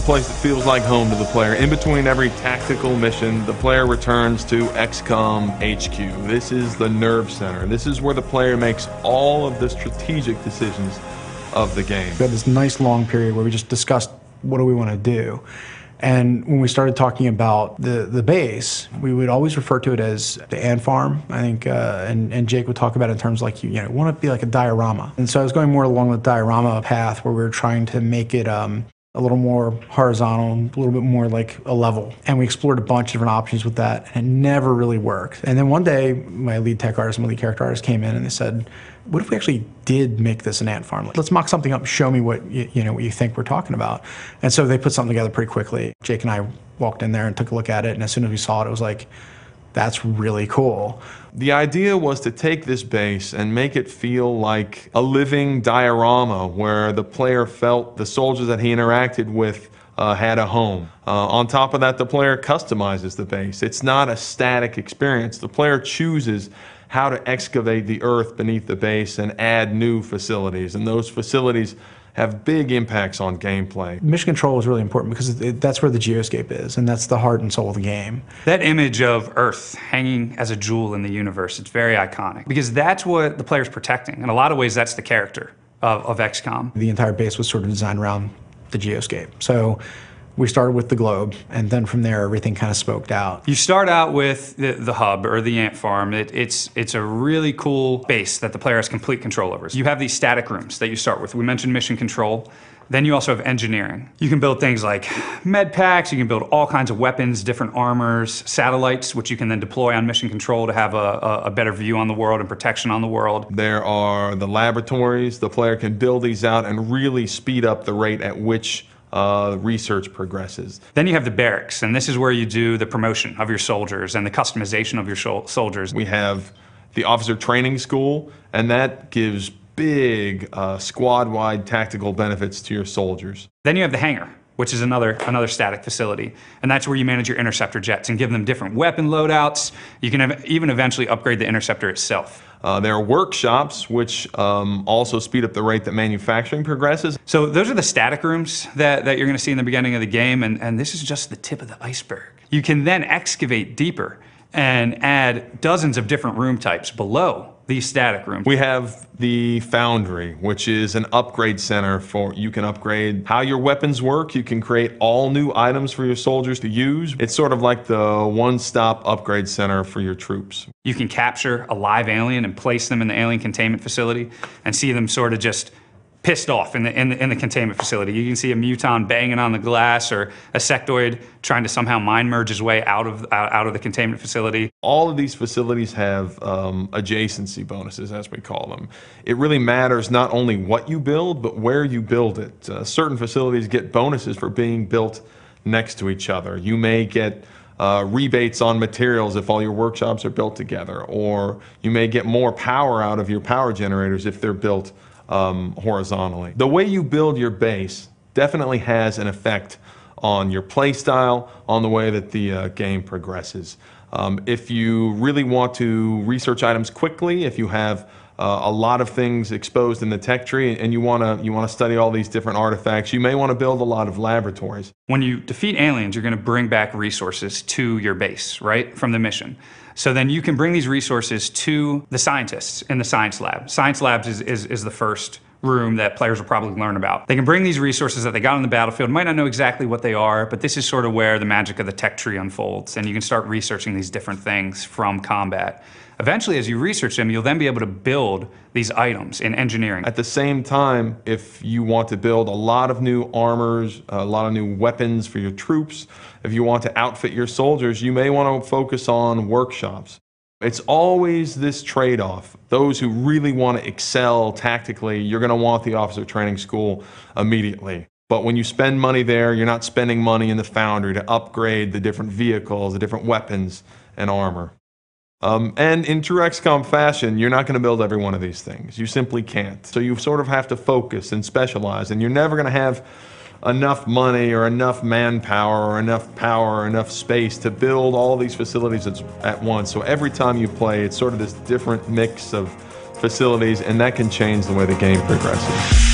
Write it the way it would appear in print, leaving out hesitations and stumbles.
place that feels like home to the player. In between every tactical mission, the player returns to XCOM HQ. This is the nerve center. This is where the player makes all of the strategic decisions of the game. We had this nice long period where we just discussed what do we want to do. And when we started talking about the base, we would always refer to it as the ant farm, I think, and Jake would talk about it in terms like, you know, want to be like a diorama. And so I was going more along the diorama path where we were trying to make it a little more horizontal, a little bit more like a level. And we explored a bunch of different options with that, and it never really worked. And then one day, my lead tech artist, my lead character artist came in and they said, what if we actually did make this an ant farm? Like, let's mock something up, show me what what you think we're talking about. And so they put something together pretty quickly. Jake and I walked in there and took a look at it, and as soon as we saw it, it was like, that's really cool. The idea was to take this base and make it feel like a living diorama where the player felt the soldiers that he interacted with had a home. On top of that, the player customizes the base. It's not a static experience. The player chooses how to excavate the earth beneath the base and add new facilities, and those facilities have big impacts on gameplay. Mission control is really important because that's where the geoscape is, and that's the heart and soul of the game. That image of Earth hanging as a jewel in the universe, it's very iconic because that's what the player's protecting. In a lot of ways, that's the character of XCOM. The entire base was sort of designed around the geoscape. So we started with the globe, and then from there, everything kind of smoked out. You start out with the hub, or the ant farm. It's a really cool base that the player has complete control over. So you have these static rooms that you start with. We mentioned mission control. Then you also have engineering. You can build things like med packs, you can build all kinds of weapons, different armors, satellites, which you can then deploy on mission control to have a better view on the world and protection on the world. There are the laboratories. The player can build these out and really speed up the rate at which research progresses. Then you have the barracks, and this is where you do the promotion of your soldiers and the customization of your soldiers. We have the officer training school, and that gives big squad-wide tactical benefits to your soldiers. Then you have the hangar, which is another static facility, and that's where you manage your interceptor jets and give them different weapon loadouts. You can even eventually upgrade the interceptor itself. There are workshops, which also speed up the rate that manufacturing progresses. So those are the static rooms that you're going to see in the beginning of the game, and this is just the tip of the iceberg. You can then excavate deeper and add dozens of different room types below these static rooms. We have the Foundry, which is an upgrade center for, you can upgrade how your weapons work. You can create all new items for your soldiers to use. It's sort of like the one-stop upgrade center for your troops. You can capture a live alien and place them in the alien containment facility and see them sort of just pissed off in the containment facility. You can see a muton banging on the glass, or a sectoid trying to somehow mind merge his way out of the containment facility. All of these facilities have adjacency bonuses, as we call them. It really matters not only what you build, but where you build it. Certain facilities get bonuses for being built next to each other. You may get rebates on materials if all your workshops are built together, or you may get more power out of your power generators if they're built horizontally. The way you build your base definitely has an effect on your play style, on the way that the game progresses. If you really want to research items quickly, if you have a lot of things exposed in the tech tree and you want to study all these different artifacts, you may want to build a lot of laboratories. When you defeat aliens, you're going to bring back resources to your base, right, from the mission. So then you can bring these resources to the scientists in the science lab. Science labs is the first room that players will probably learn about. They can bring these resources that they got on the battlefield, might not know exactly what they are, but this is sort of where the magic of the tech tree unfolds, and you can start researching these different things from combat. Eventually, as you research them, you'll then be able to build these items in engineering. At the same time, if you want to build a lot of new armors, a lot of new weapons for your troops, if you want to outfit your soldiers, you may want to focus on workshops. It's always this trade-off. Those who really want to excel tactically, you're going to want the officer training school immediately. But when you spend money there, you're not spending money in the Foundry to upgrade the different vehicles, the different weapons and armor. And in true XCOM fashion, you're not going to build every one of these things. You simply can't. So you sort of have to focus and specialize, and you're never going to have enough money or enough manpower or enough power or enough space to build all these facilities at once. So every time you play, it's sort of this different mix of facilities, and that can change the way the game progresses.